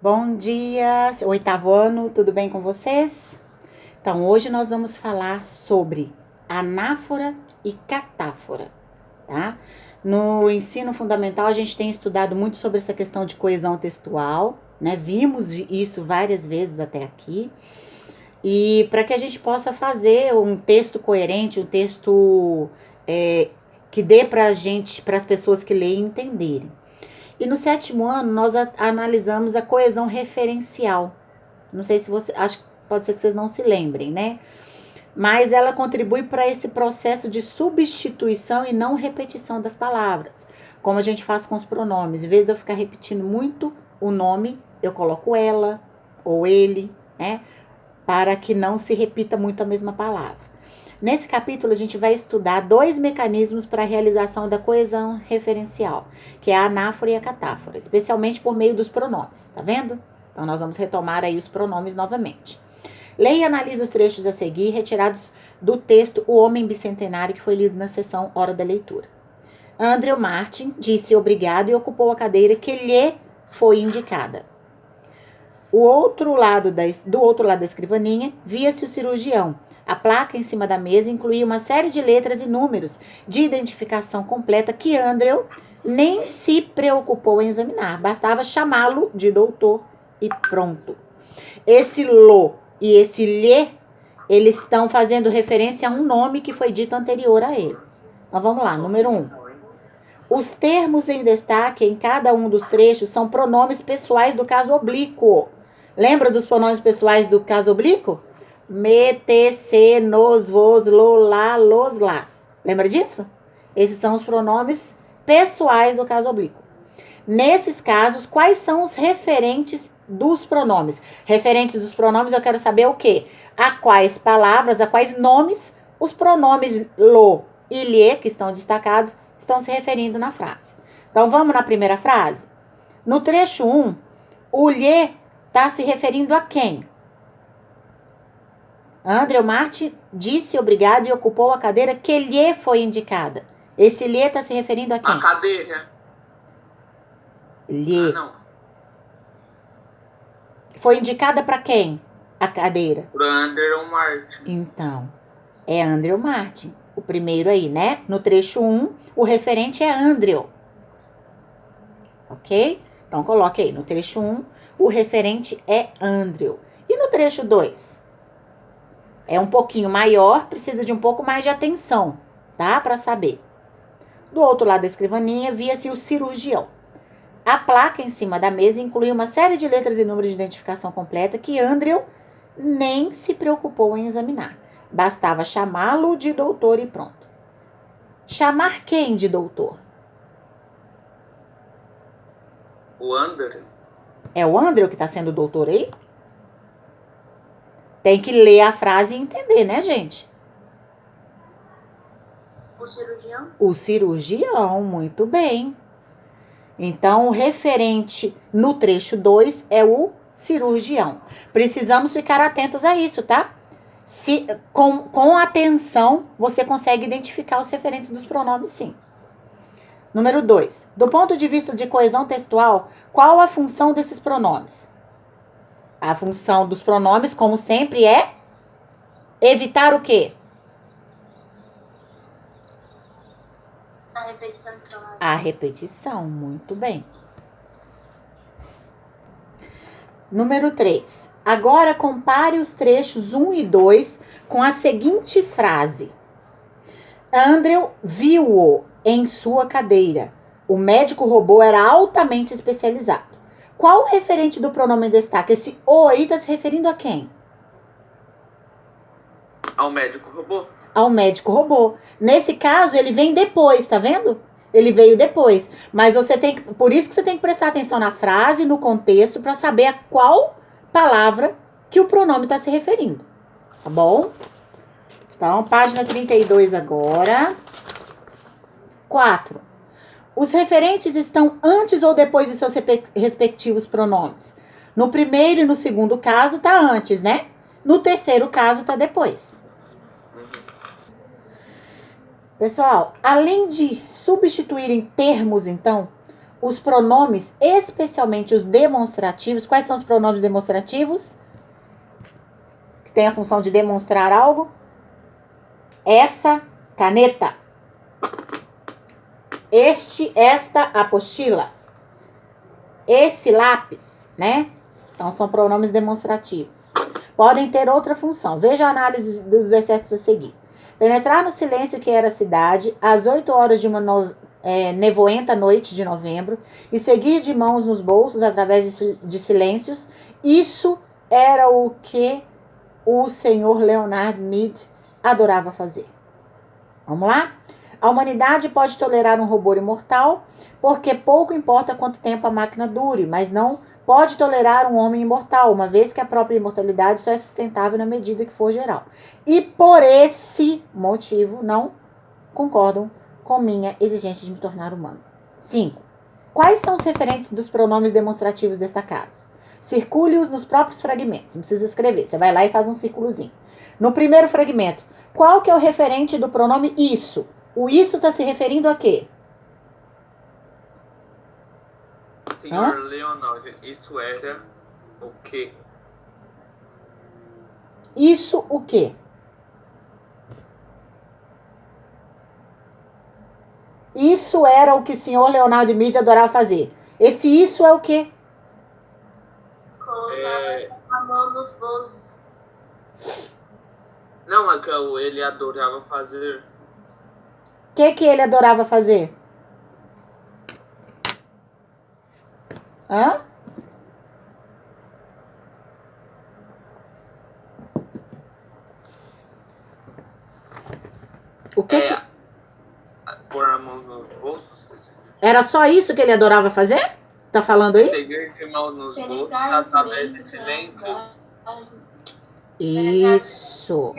Bom dia, oitavo ano, tudo bem com vocês? Então, hoje nós vamos falar sobre anáfora e catáfora, tá? No ensino fundamental, a gente tem estudado muito sobre essa questão de coesão textual, né? Vimos isso várias vezes até aqui. E para que a gente possa fazer um texto coerente, um texto que dê para as pessoas que leem entenderem. E no sétimo ano, nós analisamos a coesão referencial. Não sei se você. Acho que pode ser que vocês não se lembrem, né? Mas ela contribui para esse processo de substituição e não repetição das palavras. Como a gente faz com os pronomes. Em vez de eu ficar repetindo muito o nome, eu coloco ela ou ele, né? Para que não se repita muito a mesma palavra. Nesse capítulo, a gente vai estudar dois mecanismos para a realização da coesão referencial, que é a anáfora e a catáfora, especialmente por meio dos pronomes, tá vendo? Então, nós vamos retomar aí os pronomes novamente. Leia e analise os trechos a seguir, retirados do texto O Homem Bicentenário, que foi lido na sessão Hora da Leitura. Andrew Martin disse obrigado e ocupou a cadeira que lhe foi indicada. Do outro lado da escrivaninha, via-se o cirurgião. A placa em cima da mesa incluía uma série de letras e números de identificação completa que Andrew nem se preocupou em examinar. Bastava chamá-lo de doutor e pronto. Esse lo e esse lhe, eles estão fazendo referência a um nome que foi dito anterior a eles. Então vamos lá, número 1. Os termos em destaque em cada um dos trechos são pronomes pessoais do caso oblíquo. Lembra dos pronomes pessoais do caso oblíquo? Me, te, se, nos, vos, lo, lá, los, las. Lembra disso? Esses são os pronomes pessoais do caso oblíquo. Nesses casos, quais são os referentes dos pronomes? Referentes dos pronomes, eu quero saber o quê? A quais palavras, a quais nomes os pronomes lo e lhe, que estão destacados, estão se referindo na frase. Então, vamos na primeira frase? No trecho 1, o lhe está se referindo a quem? Andrew Martin disse obrigado e ocupou a cadeira que lhe foi indicada. Esse lhe está se referindo a quem? A cadeira. Lhe. Não. Foi indicada para quem? A cadeira. Para Andrew Martin. Então, é Andrew Martin. O primeiro aí, né? No trecho 1, o referente é Andrew. Ok? Então, coloque aí. No trecho 1, o referente é Andrew. E no trecho 2? É um pouquinho maior, precisa de um pouco mais de atenção, tá? Para saber. Do outro lado da escrivaninha, via-se o cirurgião. A placa em cima da mesa incluía uma série de letras e números de identificação completa que Andrew nem se preocupou em examinar. Bastava chamá-lo de doutor e pronto. Chamar quem de doutor? O Andrew. É o Andrew que está sendo doutor aí? Tem que ler a frase e entender, né, gente? O cirurgião? O cirurgião, muito bem. Então, o referente no trecho 2 é o cirurgião. Precisamos ficar atentos a isso, tá? Com atenção, você consegue identificar os referentes dos pronomes, sim. Número 2. Do ponto de vista de coesão textual, qual a função desses pronomes? A função dos pronomes, como sempre, é evitar o quê? A repetição do pronome. A repetição, muito bem. Número 3. Agora compare os trechos 1 e 2 com a seguinte frase. Andrew viu-o em sua cadeira. O médico robô era altamente especializado. Qual o referente do pronome em destaque? Esse o aí está se referindo a quem? Ao médico robô. Ao médico robô. Nesse caso, ele vem depois, tá vendo? Ele veio depois. Mas por isso que você tem que prestar atenção na frase, no contexto, para saber a qual palavra que o pronome está se referindo. Tá bom? Então, página 32 agora. 4. Os referentes estão antes ou depois de seus respectivos pronomes? No primeiro e no segundo caso, tá antes, né? No terceiro caso, tá depois. Pessoal, além de substituírem termos, então, os pronomes, especialmente os demonstrativos. Quais são os pronomes demonstrativos? Que tem a função de demonstrar algo. Essa caneta. Esta apostila. Esse lápis, né? Então, são pronomes demonstrativos. Podem ter outra função. Veja a análise dos exercícios a seguir. Penetrar no silêncio que era a cidade, às 8 horas de uma nevoenta noite de novembro, e seguir de mãos nos bolsos através de silêncios. Isso era o que o senhor Leonard Mead adorava fazer. Vamos lá? A humanidade pode tolerar um robô imortal, porque pouco importa quanto tempo a máquina dure, mas não pode tolerar um homem imortal, uma vez que a própria imortalidade só é sustentável na medida que for geral. E por esse motivo não concordam com minha exigência de me tornar humano. 5. Quais são os referentes dos pronomes demonstrativos destacados? Circule-os nos próprios fragmentos. Não precisa escrever. Você vai lá e faz um círculozinho. No primeiro fragmento, qual que é o referente do pronome isso? O isso está se referindo a quê? Senhor Leonard, isso era o quê? Isso o quê? Isso era o que o senhor Leonardo Mead adorava fazer. Esse isso é o quê? Colocar a mão nos bolsos. Não, é que ele adorava fazer. O que ele adorava fazer? Hã? O que que... Pôr a mão nos bolsos. Era só isso que ele adorava fazer? Tá falando aí? Seguir de mão nos bolsos através de silêncio. Isso.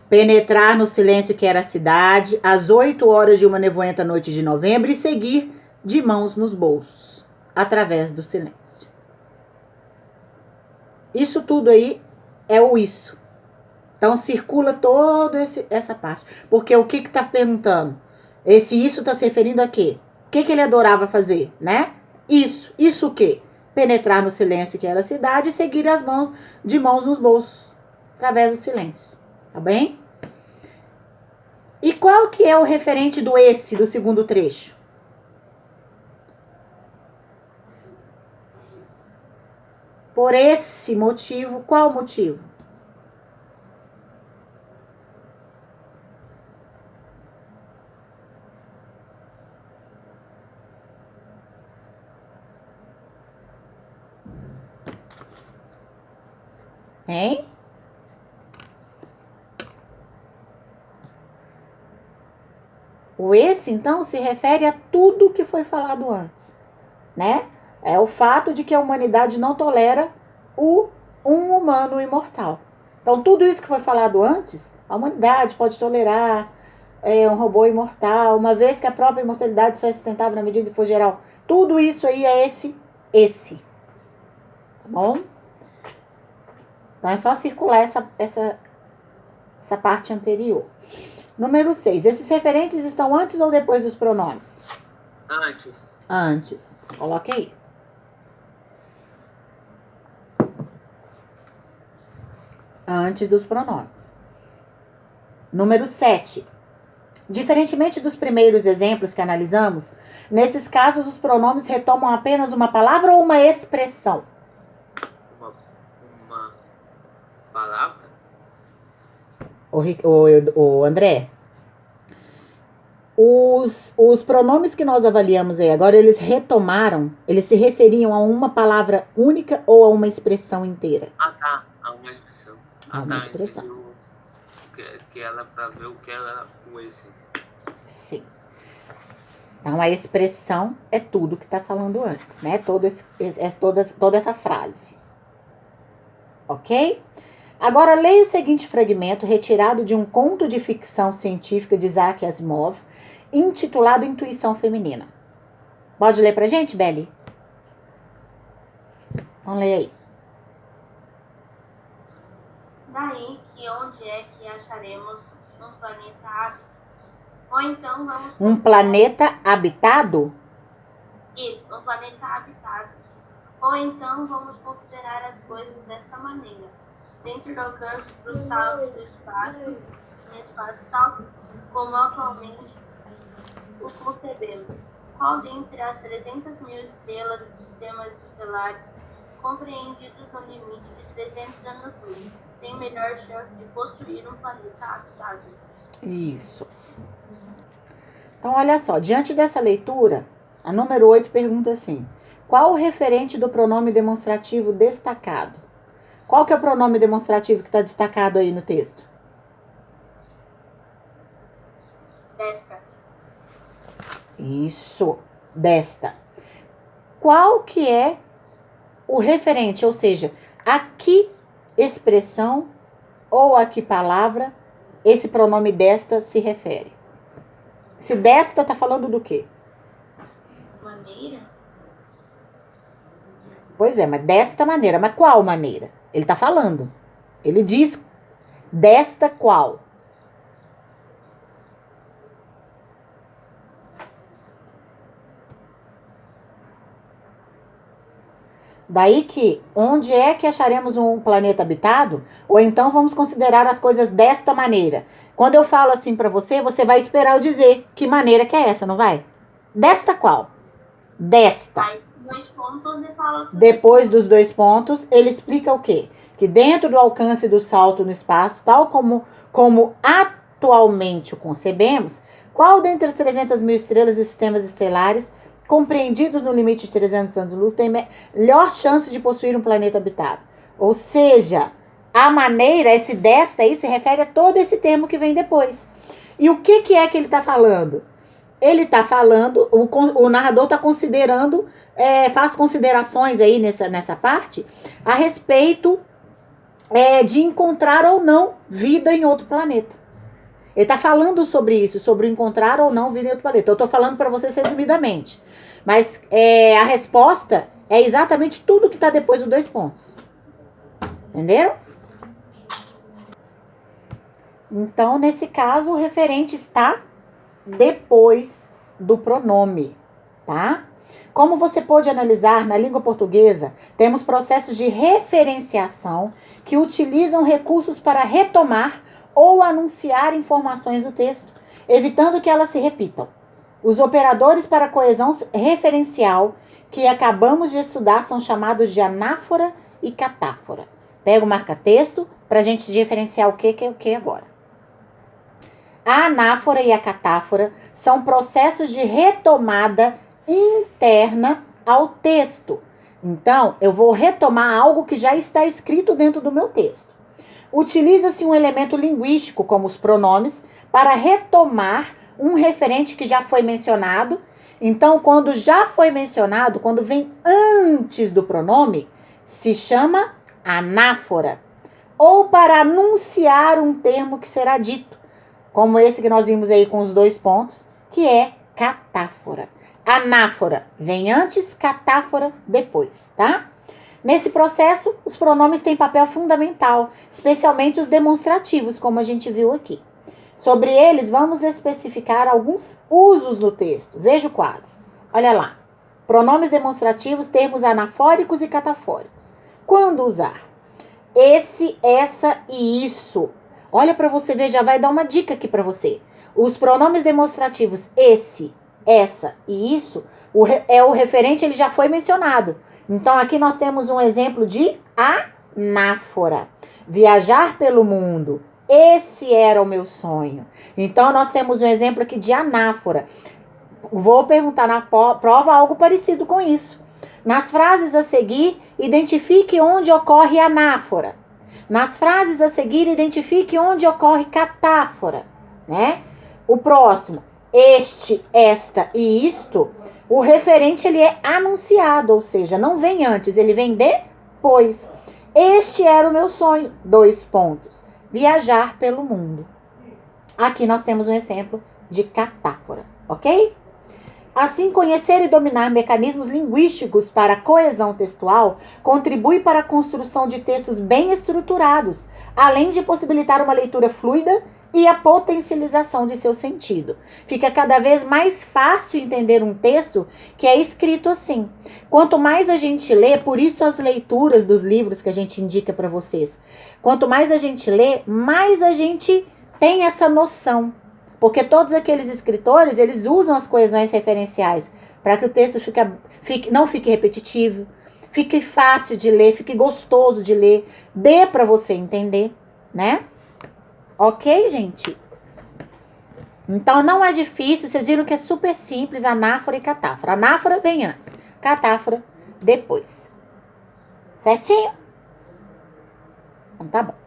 Penetrar no silêncio que era a cidade, às 8 horas de uma nevoenta noite de novembro, e seguir de mãos nos bolsos, através do silêncio. Isso tudo aí é o isso. Então, circula toda essa parte. Porque o que tá perguntando? Esse isso tá se referindo a quê? O que ele adorava fazer, né? Isso. Isso o quê? Penetrar no silêncio que era a cidade e seguir as mãos de mãos nos bolsos, através do silêncio. Tá bem? E qual que é o referente do esse, do segundo trecho? Por esse motivo, qual motivo? Hein? O esse, então, se refere a tudo que foi falado antes, né? É o fato de que a humanidade não tolera um humano imortal. Então, tudo isso que foi falado antes, a humanidade pode tolerar um robô imortal, uma vez que a própria imortalidade só é sustentável na medida que for geral. Tudo isso aí é esse. Tá bom? Então, é só circular essa parte anterior. Número 6. Esses referentes estão antes ou depois dos pronomes? Antes. Antes. Coloque aí. Antes dos pronomes. Número 7. Diferentemente dos primeiros exemplos que analisamos, nesses casos os pronomes retomam apenas uma palavra ou uma expressão? Uma palavra? O André, os pronomes que nós avaliamos aí agora, eles retomaram, eles se referiam a uma palavra única ou a uma expressão inteira? Ah, tá. A uma expressão. A uma expressão. Que ela para ver o que ela foi. Sim. Então, a expressão é tudo que está falando antes, né? Toda essa frase. Ok? Agora, leia o seguinte fragmento retirado de um conto de ficção científica de Isaac Asimov, intitulado Intuição Feminina. Pode ler pra gente, Beli? Vamos ler aí. Daí que onde é que acharemos um planeta hábito? Ou então vamos... Um planeta habitado? Isso, um planeta habitado. Ou então vamos considerar as coisas dessa maneira. Dentro do alcance do salto do espaço, tal como atualmente o concebemos. Qual dentre as 300 mil estrelas e sistemas estelares compreendidos no limite de 300 anos-luz tem melhor chance de possuir um planeta habitável? Isso. Então, olha só, diante dessa leitura, a número 8 pergunta assim: qual o referente do pronome demonstrativo destacado? Qual que é o pronome demonstrativo que está destacado aí no texto? Desta. Isso, desta. Qual que é o referente, ou seja, a que expressão ou a que palavra esse pronome desta se refere? Se desta tá falando do quê? Maneira? Pois é, mas desta maneira. Mas qual maneira? Ele tá falando. Ele diz desta qual? Daí que, onde é que acharemos um planeta habitado? Ou então vamos considerar as coisas desta maneira. Quando eu falo assim pra você, você vai esperar eu dizer que maneira que é essa, não vai? Desta qual? Desta. Aí, 2 pontos e fala... Depois dos 2 pontos, ele explica o quê? Que dentro do alcance do salto no espaço, tal como atualmente o concebemos, qual dentre as 300 mil estrelas e sistemas estelares compreendidos no limite de 300 anos-luz tem melhor chance de possuir um planeta habitável? Ou seja, a maneira, esse desta aí, se refere a todo esse termo que vem depois. E o que é que ele está falando? Ele está falando, o narrador está considerando, faz considerações aí nessa parte, a respeito de encontrar ou não vida em outro planeta. Ele está falando sobre isso, sobre encontrar ou não vida em outro planeta. Eu estou falando para vocês resumidamente. Mas a resposta é exatamente tudo que está depois dos 2 pontos. Entenderam? Então, nesse caso, o referente está depois do pronome, tá? Como você pode analisar, na língua portuguesa, temos processos de referenciação que utilizam recursos para retomar ou anunciar informações do texto, evitando que elas se repitam. Os operadores para coesão referencial que acabamos de estudar são chamados de anáfora e catáfora. Pega o marca-texto para a gente diferenciar o que é o que agora. A anáfora e a catáfora são processos de retomada interna ao texto. Então, eu vou retomar algo que já está escrito dentro do meu texto. Utiliza-se um elemento linguístico, como os pronomes, para retomar um referente que já foi mencionado. Então, quando já foi mencionado, quando vem antes do pronome, se chama anáfora. Ou para anunciar um termo que será dito, como esse que nós vimos aí com os 2 pontos, que é catáfora. Anáfora vem antes, catáfora depois, tá? Nesse processo, os pronomes têm papel fundamental, especialmente os demonstrativos, como a gente viu aqui. Sobre eles, vamos especificar alguns usos no texto. Veja o quadro. Olha lá. Pronomes demonstrativos, termos anafóricos e catafóricos. Quando usar? Esse, essa e isso. Olha para você ver, já vai dar uma dica aqui para você. Os pronomes demonstrativos esse, essa e isso, o referente, ele já foi mencionado. Então, aqui nós temos um exemplo de anáfora. Viajar pelo mundo. Esse era o meu sonho. Então, nós temos um exemplo aqui de anáfora. Vou perguntar na prova algo parecido com isso. Nas frases a seguir, identifique onde ocorre anáfora. Nas frases a seguir, identifique onde ocorre catáfora, né? O próximo, este, esta e isto, o referente ele é anunciado, ou seja, não vem antes, ele vem depois. Este era o meu sonho, 2 pontos, viajar pelo mundo. Aqui nós temos um exemplo de catáfora, ok? Assim, conhecer e dominar mecanismos linguísticos para a coesão textual contribui para a construção de textos bem estruturados, além de possibilitar uma leitura fluida e a potencialização de seu sentido. Fica cada vez mais fácil entender um texto que é escrito assim. Quanto mais a gente lê, por isso as leituras dos livros que a gente indica para vocês. Quanto mais a gente lê, mais a gente tem essa noção. Porque todos aqueles escritores, eles usam as coesões referenciais para que o texto não fique repetitivo, fique fácil de ler, fique gostoso de ler, dê para você entender, né? Ok, gente? Então, não é difícil. Vocês viram que é super simples, anáfora e catáfora. Anáfora vem antes, catáfora depois. Certinho? Então, tá bom.